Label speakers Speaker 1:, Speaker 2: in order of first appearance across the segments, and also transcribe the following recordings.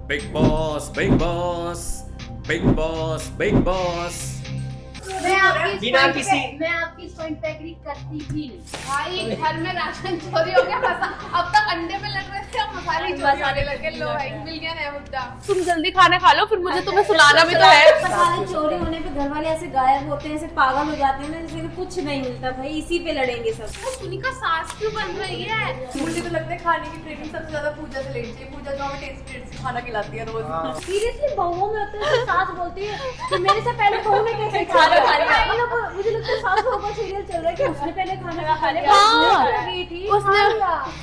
Speaker 1: Big boss big boss big boss big boss.
Speaker 2: मैं आपकी इस पॉइंट पे एग्री करती ही नहीं।
Speaker 3: भाई घर में राशन चोरी हो गया, अब तक अंडे में लग रहे थे, अब मसाले चोरी होने लगे। लो भाई मिल गया नया मुद्दा।
Speaker 4: तुम जल्दी खाना खा लो, फिर मुझे तुम्हें सुनाना भी तो है।
Speaker 2: मसाले चोरी होने पे घर वाले ऐसे गायब होते हैं, ऐसे पागल हो जाते हैं ना, जैसे कि कुछ नहीं मिलता। भाई इसी पे लड़ेंगे सब।
Speaker 3: सुनी का सास क्यों बन रही है?
Speaker 5: मुझे तो लगता है खाने की ट्रेनिंग सबसे ज्यादा पूजा से लेनी चाहिए। पूजा जो हमें टेस्ट खाना खिलाती है रोज।
Speaker 2: सीरियसली बहुओं में होते हैं, सास बोलती है कि मेरे से पहले बहू ने कैसे खाना खा लिया। मुझे लगता है सास बहू का सीरियल चल रहा है कि उसने पहले खाना खा लिया।
Speaker 4: उसने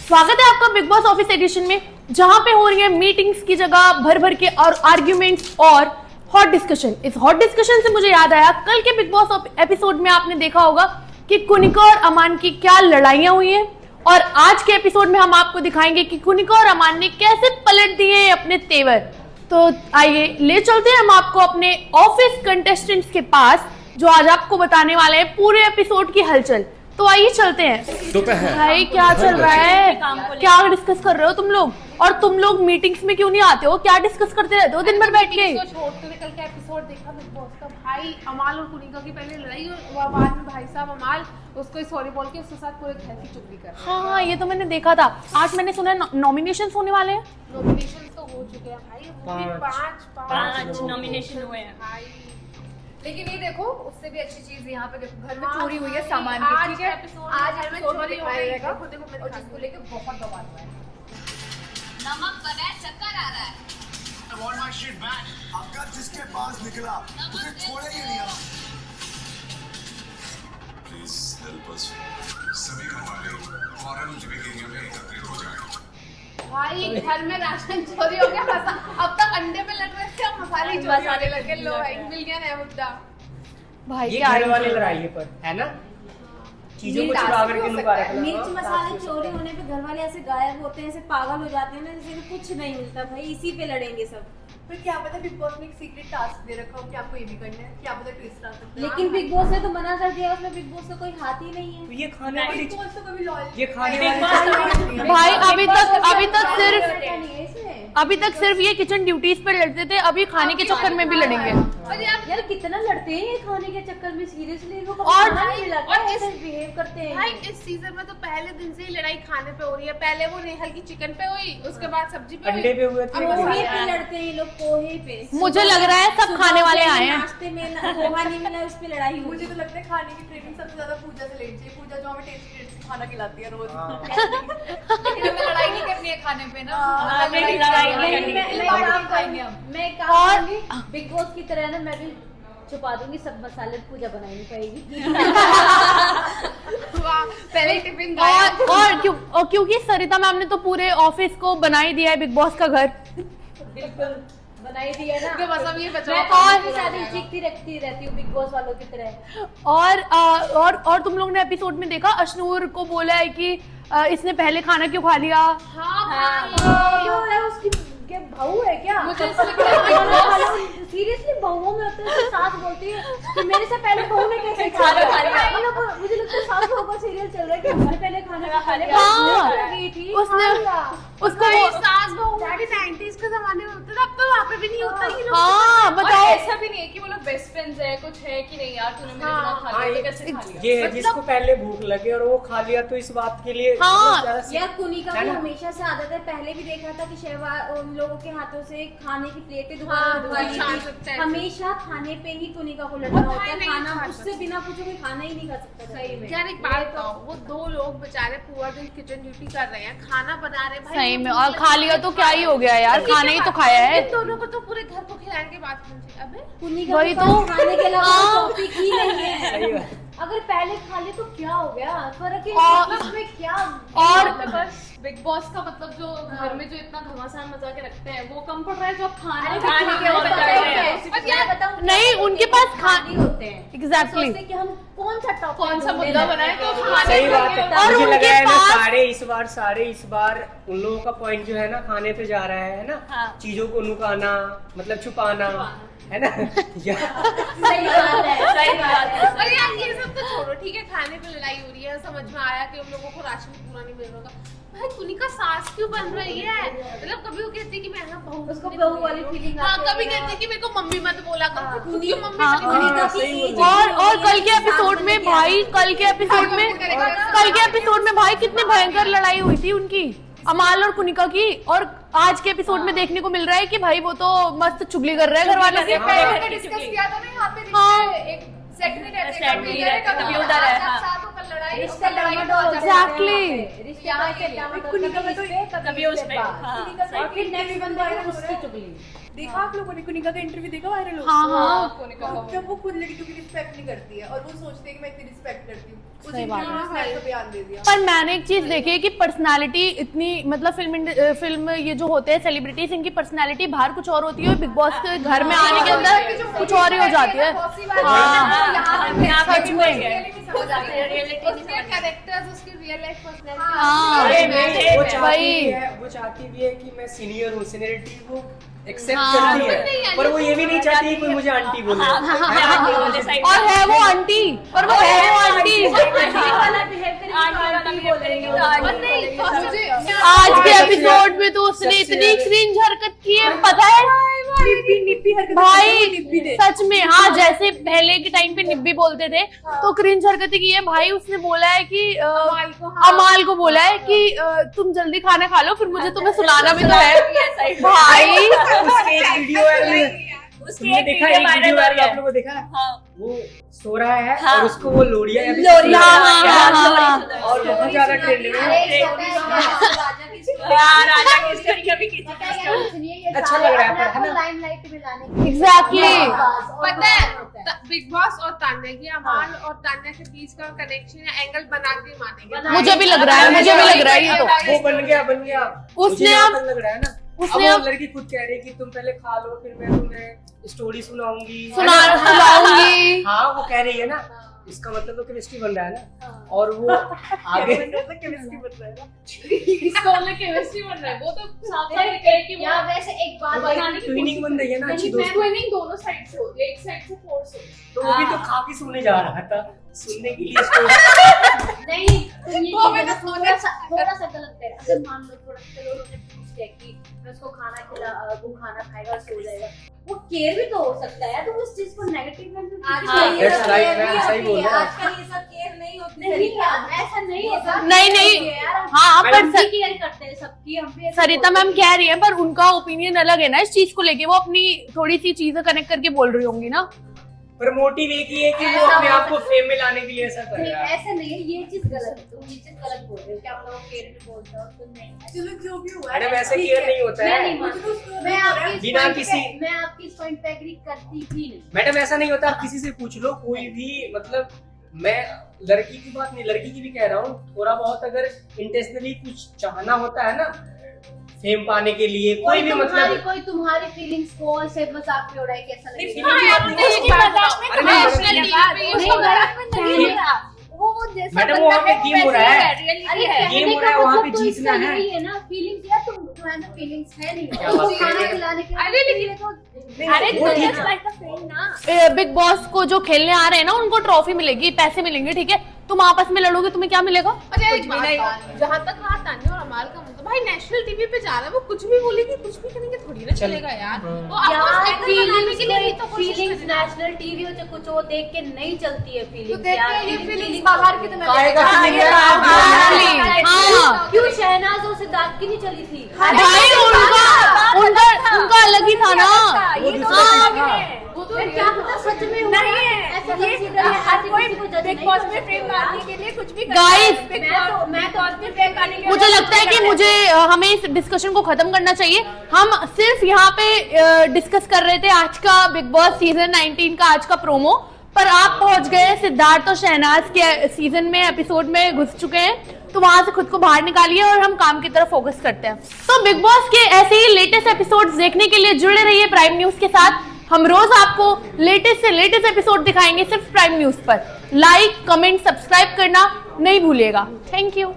Speaker 4: स्वागत है आपका बिग बॉस ऑफिस एडिशन में, जहां पे हो रही है मीटिंग्स की जगह भर भर के और आर्ग्यूमेंट्स और हॉट डिस्कशन। इस हॉट डिस्कशन से मुझे याद आया, कल के बिग बॉस एपिसोड में आपने देखा होगा कि कुनिका और अमान की क्या लड़ाइयां हुई हैं, और आज के एपिसोड में हम आपको दिखाएंगे कि कुनिका और अमान ने कैसे पलट दिए हैं अपने तेवर। तो आइए ले चलते हैं हम आपको अपने ऑफिस कंटेस्टेंट्स के पास, जो आज आपको बताने वाले हैं पूरे एपिसोड की हलचल। तो आइए चलते हैं।
Speaker 1: दोपहर
Speaker 4: भाई क्या चल रहा है, क्या डिस्कस कर रहे हो तुम लोग? और तुम लोग मीटिंग्स में क्यों नहीं आते हो? क्या डिस्कस करते रहते हो दिन भर बैठ के?
Speaker 3: छोड़ते हुए कल का एपिसोड देखा बिग बॉस का। भाई अमाल और कुनिका की पहले लड़ाई, और बाद में भाई साहब अमाल उसको सॉरी बोल के उसके साथ पूरे घर की चुगली कर रहे हैं।
Speaker 4: हाँ, ये तो मैंने देखा था। आज मैंने सुना नॉमिनेशन होने वाले हैं।
Speaker 3: नॉमिनेशन तो हो चुके हैं भाई, वो भी पांच
Speaker 5: नॉमिनेशन हुए हैं
Speaker 3: भाई।
Speaker 5: लेकिन ये देखो, उससे भी अच्छी चीज यहाँ पे देखो, घर में
Speaker 3: हाँ,
Speaker 5: चोरी हुई है सामान की,
Speaker 3: आज
Speaker 5: ठीक है। आज
Speaker 3: घर में
Speaker 5: एपिसोड में
Speaker 3: चोरी हो
Speaker 5: दिखाया
Speaker 3: गई।
Speaker 5: जाएगा
Speaker 3: देखो, देखो, मैं
Speaker 5: और
Speaker 3: दिखाती
Speaker 5: जिसको लेके बहुत बवाल हुआ है।
Speaker 3: नमक बनाए चक्कर आ रहा है।
Speaker 6: I want my shit back. अगर जिसके पास निकला उसे छोड़ेंगे नहीं हम। Please help us. सभी घर वाले फौरन लिविंग एरिया में एकत्रित हो जाएं।
Speaker 3: भाई घर में राशन चोरी हो गया, अब तक अंडे में लग रहे थे, अब मसाले चोरी होने लगे। लो भाई मिल गया नया मुद्दा।
Speaker 4: भाई
Speaker 7: ये
Speaker 4: क्या
Speaker 7: घर वाले लड़ाई पर है ना, चीजों को चुरा करके लुका रखा है।
Speaker 2: मिर्च मसाले चोरी होने पे घर वाले ऐसे गायब होते हैं, ऐसे पागल हो जाते हैं ना, जैसे कि कुछ नहीं मिलता। भाई इसी पे लड़ेंगे सब।
Speaker 5: फिर क्या पता बिग बॉस ने एक सीक्रेट टास्क दे रखा हो कि आपको ये भी करना है, क्या पता ट्विस्ट आ सकता है।
Speaker 2: लेकिन बिग बॉस ने तो मना कर दिया, उसमें बिग बॉस का कोई हाथ ही नहीं है।
Speaker 7: तो ये खाने वाली
Speaker 5: बिग बॉस तो कभी लॉयल
Speaker 7: ये खाने वाली
Speaker 4: भाई अभी तक सिर्फ
Speaker 2: नहीं है इसमें।
Speaker 4: अभी तक सिर्फ ये किचन ड्यूटीज पे लड़ते थे, अभी खाने के चक्कर में भी लड़ेंगे।
Speaker 2: यार कितना लड़ते हैं ये खाने के चक्कर में, सीरियसली इनको
Speaker 4: और
Speaker 2: ऐसे बिहेव करते हैं।
Speaker 3: भाई इस सीजन में तो पहले दिन से ही लड़ाई खाने पे हो रही है। पहले वो नेहल की चिकन पे हुई, उसके बाद सब्जी पे
Speaker 7: अंडे पे हुए थे।
Speaker 2: पोहे पे लड़ते हैं ये लोग, पोहे पे।
Speaker 4: मुझे लग रहा है सब खाने वाले आए हैं।
Speaker 2: नाश्ते में पोहा नहीं मिला, उस पे लड़ाई हुई।
Speaker 5: मुझे तो लगता है खाने की ट्रेनिंग सबसे ज्यादा पूजा से लेनी चाहिए। पूजा जो हमें टेस्ट खाना खिलाती है रोज। लेकिन हमें लड़ाई नहीं करनी है खाने पे ना।
Speaker 2: मैं काम करूंगी बिग बॉस की तरह ना, मैं भी छुपा दूंगी सब मसाले, पूजा बनानी पड़ेगी।
Speaker 3: पहले टिफिन
Speaker 4: और क्योंकि सरिता मैम ने तो पूरे ऑफिस को बना ही दिया है बिग बॉस का घर।
Speaker 2: बिल्कुल बनाई दी है ना।
Speaker 3: बस अब ये बचा
Speaker 2: मैं और शादी चीखती रखती रहती हूँ बिग बॉस वालों की तरह।
Speaker 4: और तुम लोग ने एपिसोड में देखा, अशनूर को बोला है कि इसने पहले खाना क्यों खा लिया।
Speaker 2: क्यों है उसकी क्या बहू है क्या?
Speaker 3: मुझे
Speaker 2: सीरियसली बहुओं में होते हैं, सास बोलती है कि मेरे से पहले बहू ने कैसे खाना खा लिया। मुझे लगता है सास बहू का सीरियल चल रहा है कि उसने पहले खाना खा लिया।
Speaker 4: उसको
Speaker 3: सास बहू भी 90s के जमाने में होता था, अब तो वहाँ पे भी नहीं होता ही।
Speaker 4: हाँ बताओ,
Speaker 5: ऐसा भी नहीं है कि वो लोग बेस्ट फ्रेंड्स है, कुछ है कि नहीं यार तूने मेरे बिना खा लिया, कैसे खा लिया।
Speaker 7: ये है जिसको पहले भूख लगे और वो खा लिया, तो इस बात के लिए
Speaker 4: हाँ।
Speaker 2: यार कुनिका को हमेशा से आदत है, पहले भी देखा था कि शहबाज उन लोगों के हाथों से खाने की प्लेटें दुकान हमेशा खाने पे ही कुनिका को लड़ना होता है। खाना उससे बिना पूछे कोई खाना ही नहीं खा सकता। सही में
Speaker 3: यार एक बात बताओ, वो दो लोग बेचारे पूरा दिन किचन ड्यूटी कर रहे हैं, खाना बना रहे भाई।
Speaker 4: सही में, और खा लिया तो क्या ही हो गया यार, खाना ही तो खाया है।
Speaker 3: इन दोनों को तो पूरे घर को खिलाने के बाद अबे
Speaker 2: कुनिका
Speaker 4: वही
Speaker 2: के
Speaker 4: तो।
Speaker 2: पास खाने के अलावा टॉपिक ही नहीं है।
Speaker 7: सही बात।
Speaker 2: अगर पहले खा ले तो क्या हो गया, फर्क
Speaker 4: और-
Speaker 2: है इसमें क्या।
Speaker 4: और
Speaker 5: बस बिग बॉस का मतलब जो घर में जो इतना घमासान मचा के रखते हैं वो कम पड़ रहा है, जो आप खाने के वो बचा रहे हैं।
Speaker 2: बस यार बताऊं,
Speaker 4: नहीं, उनके पास
Speaker 2: खाली होते हैं।
Speaker 4: एग्जैक्टली।
Speaker 2: सोचते कि हम कौन सा टॉपिक,
Speaker 5: कौन सा मुद्दा बनाए तो खाने
Speaker 7: सही बात है।
Speaker 4: और
Speaker 7: मुझे लग
Speaker 4: उनके
Speaker 7: रहा है ना,
Speaker 4: पास-
Speaker 7: सारे इस बार उन लोगों का पॉइंट जो है ना, खाने पे जा रहा है ना। चीजों को नुकाना, मतलब छुपाना, है ना।
Speaker 2: सही बात है, सही बात है।
Speaker 3: अरे यार ये सब तो छोड़ो, ठीक है खाने पे लड़ाई हो रही है, समझ में आया कि उन लोगों को राशन पूरा नहीं मिल रहा होगा, भाई कुनिका सास क्यों बन रही है? मतलब कभी वो कहती है कि मैं ना बहू,
Speaker 2: उसको बहू वाली फीलिंग
Speaker 3: हाँ कभी कहती है कि मेरे को मम्मी मत बोला कर, खुद क्यों मम्मी
Speaker 4: हाँ,
Speaker 3: मत बोला
Speaker 2: कुनिका
Speaker 3: कर?
Speaker 2: की age
Speaker 4: और कल के एपिसोड में भाई कल के एपिसोड में भाई कितनी भयंकर लड़ाई हुई थी उनकी, अमाल और कुनिका की। और आज के एपिसोड में देखने को मिल रहा है कि भाई वो तो मस्त चुगली कर रहा है घर वालों से।
Speaker 5: हमने डिस्कस किया था ना यहाँ पे, रिश्ते एक सेट नहीं रहते, कभी इधर है कभी उधर है, जब साथ होकर लड़ाई
Speaker 2: रिश्ता
Speaker 5: लड़ाई
Speaker 2: डामाडोल हो जाता है।
Speaker 4: Exactly.
Speaker 2: रिश्ते कैसे डामाडोल, कभी उसमें और फिर नेक्स्ट बंदा है उसकी चुगली।
Speaker 5: देखा आप लोगों ने कुनिका का इंटरव्यू देखा वायरल हो?
Speaker 4: हाँ।
Speaker 5: जब वो खुद लड़कियों की रिस्पेक्ट नहीं करती है और वो सोचते हैं कि मैं इतनी रिस्पेक्ट करती हूँ, उस
Speaker 4: सही बात
Speaker 5: इंटरव्यू में ऐसा बयान दे दिया।
Speaker 4: पर मैंने एक चीज देखी है कि पर्सनालिटी इतनी, मतलब फिल्म ये जो होते हैं सेलिब्रिटीज, इनकी पर्सनालिटी बाहर कुछ और होती है और बिग बॉस के घर में आने के अंदर कुछ और ही हो जाती है। सच में
Speaker 3: उसके कैरेक्टर्स, उसकी रियल लाइफ पर्सनालिटी।
Speaker 4: हाँ
Speaker 7: वो चाहती भी है कि मैं सीनियर हूँ, सीनियरिटी वो एक्सेप्ट
Speaker 4: हाँ।
Speaker 7: करती है, पर वो ये भी नहीं चाहती कोई मुझे आंटी बोले।
Speaker 4: और है वो आंटी, पर वो है वो आंटी। आज के एपिसोड में तो उसने इतनी क्रिंज हरकत की है, पता है भाई सच में। हाँ, जैसे पहले के टाइम पे निब्बी बोलते थे तो क्रिंज हरकतें की है भाई। उसने बोला है कि अमाल को बोला है कि तुम जल्दी खाना खा लो, फिर मुझे तुम्हें सुनाना भी तो है भाई।
Speaker 7: उसके एक वीडियो है, तुमने देखा एक वीडियो वायरल आप लोगों को देखा है? वो सो रहा है और उसको वो लोरिया और बहुत ज्यादा ट्रेंड में अच्छा लग रहा है, है ना?
Speaker 2: लाइमलाइट में लाने के लिए।
Speaker 4: एग्जैक्टली।
Speaker 3: पता है बिग बॉस और तान्या की, अमाल और तान्या के बीच का कनेक्शन या एंगल बना के मानेंगे।
Speaker 4: मुझे भी लग रहा है, मुझे भी लग रहा है ये तो।
Speaker 7: वो बन गया
Speaker 4: उसने
Speaker 7: मुझे
Speaker 4: अब-
Speaker 7: लग रहा है ना।
Speaker 4: उसने
Speaker 7: अब
Speaker 4: अब-
Speaker 7: वो लड़की खुद कह रही है कि तुम पहले खा लो, फिर मैं तुम्हें स्टोरी सुनाऊंगी।
Speaker 4: सुनाऊंगी।
Speaker 7: हाँ, वो कह रही है ना, इसका मतलब तो केमिस्ट्री बन रहा है ना। और वो आगे केमिस्ट्री बन रहा है ना,
Speaker 3: इसका मतलब केमिस्ट्री बन रहा है, वो तो साफ साफ कह रही कि
Speaker 2: या वैसे एक बात बताने की
Speaker 7: ट्विनिंग बन रही है ना, अच्छी दोस्त।
Speaker 3: ट्विनिंग दोनों साइड से होती है, एक साइड से फोर्स होती है।
Speaker 7: तो वो भी तो खा के सोने जा रहा था, सुनने के लिए स्टोरी।
Speaker 2: नहीं, तुम ये
Speaker 3: वो
Speaker 2: चीज़
Speaker 3: मैंने
Speaker 2: ना थोड़ा सा गलत है। अगर मान लो थोड़ा चलो उन्होंने पूछ लिया कि मैं उसको खाना खिला, वो खाना खाएगा और सो जाएगा, वो केयर भी तो हो सकता है। तो उस चीज को नेगेटिव में भी
Speaker 7: That's right, मैं सही बोल रहा हूँ।
Speaker 2: आजकल ये सब केयर नहीं होती। नहीं, ऐसा नहीं होता।
Speaker 4: नहीं। हाँ, पर
Speaker 2: हम भी केयर करते हैं सबकी, हम भी ऐसे
Speaker 4: सरिता
Speaker 2: बोलते
Speaker 4: मैम
Speaker 2: हैं।
Speaker 4: कह रही है, पर उनका ओपिनियन अलग है ना इस चीज को लेके। वो अपनी थोड़ी सी चीजें कनेक्ट करके बोल रही होंगी ना।
Speaker 7: पर मोटिव एक ही है कि वो अपने आप को फेम में लाने के लिए ऐसा कर
Speaker 2: नहीं,
Speaker 7: रहा है।
Speaker 2: ऐसा नहीं है, ये चीज गलत है। तुम ये चीज गलत बोल रहे हो कि आप लोग केयर भी बोलते हो, तुम नहीं।
Speaker 5: चलो जो भी हुआ
Speaker 7: मैडम ऐसे केयर नहीं होता
Speaker 2: मैं
Speaker 7: है
Speaker 2: नहीं मानती। मैं आपकी इस
Speaker 7: बिना
Speaker 2: point
Speaker 7: किसी-
Speaker 2: पे- मैं आपकी इस पॉइंट पे एग्री करती ही नहीं।
Speaker 7: मैडम ऐसा नहीं होता, आप किसी से पूछ लो, कोई भी, मतलब मैं लड़की की बात नहीं, लड़की की भी कह रहा हूँ, थोड़ा बहुत अगर इंटेंशनली कुछ चाहना होता है ना फेम पाने के लिए, कोई भी मतलब
Speaker 2: कोई तुम्हारी फीलिंग्स को ऐसे मजाक में उड़ाए कैसा लगेगा? वो जैसा
Speaker 7: मैडम
Speaker 2: बंदा
Speaker 7: वहाँ पे
Speaker 2: है,
Speaker 7: गेम हो
Speaker 2: वैसे
Speaker 7: रहा
Speaker 2: ही
Speaker 7: है।
Speaker 2: अरे
Speaker 7: गेम
Speaker 2: कहने
Speaker 7: हो
Speaker 2: का
Speaker 7: रहा है, वहाँ पे
Speaker 2: मतलब तो
Speaker 7: जीतना
Speaker 2: इसका
Speaker 7: है।
Speaker 2: यही है ना, फीलिंग्स यार तुम तुम्हारे फीलिंग्स है नहीं,
Speaker 7: क्या
Speaker 2: उसको
Speaker 7: बात कर
Speaker 2: खाना
Speaker 7: रहे हैं?
Speaker 2: खिलाने के
Speaker 3: अरे लेकिन-
Speaker 2: तो
Speaker 7: अरे वो ठीक है।
Speaker 4: बिग बॉस को जो खेलने आ रहे हैं ना, उनको ट्रॉफी मिलेगी, पैसे मिलेंगे, ठीक है। तुम आपस में लड़ोगे, तुम्हें क्या मिलेगा?
Speaker 3: अच्छा एक बात, जहाँ तक रहा तान्या और अमाल का मतलब, भाई नेशनल टीवी पे जा रहा है, वो कुछ भी बोलेगी, कुछ भी करेंगे, थोड़ी ना चलेगा यार। वो आपस में बनाने के लिए ही तो कोशिश
Speaker 2: फीलिंग्स
Speaker 3: करें ना।
Speaker 2: नेशनल टीवी हो चाहे कुछ हो, देख के नहीं चलती है
Speaker 5: तो
Speaker 2: फीलिंग्स
Speaker 5: देख
Speaker 2: यार।
Speaker 5: के ये फीलिंग्स बाहर की तरह
Speaker 7: आएगा feeling यार,
Speaker 4: हाँ।
Speaker 2: क्यों शहनाज और सिद्धार्थ की नहीं चली थी?
Speaker 4: भाई उनका अलग ही था ना।
Speaker 7: वो दूसरा चीज था।
Speaker 2: वो तो क्या पता सच में हुआ है, ऐसा कंसीडर है, हर कोई को जज नहीं कर सकते
Speaker 5: के लिए कुछ भी
Speaker 4: गाइस,
Speaker 2: मैं तो अपने फेम करने के
Speaker 4: मुझे लगता है कि हमें इस डिस्कशन को खत्म करना चाहिए। हम सिर्फ यहाँ पे डिस्कस कर रहे थे आज का बिग बॉस सीजन 19 का आज का प्रोमो, पर आप पहुंच गए सिद्धार्थ और शहनाज के सीजन में, एपिसोड में घुस चुके हैं, तो वहां से खुद को बाहर निकालिए और हम काम की तरफ फोकस करते हैं। तो बिग बॉस के ऐसे ही लेटेस्ट एपिसोड्स देखने के लिए जुड़े रहिए प्राइम न्यूज के साथ। हम रोज आपको लेटेस्ट से लेटेस्ट एपिसोड दिखाएंगे सिर्फ प्राइम न्यूज पर। लाइक, कमेंट, सब्सक्राइब करना नहीं भूलिएगा। Thank you.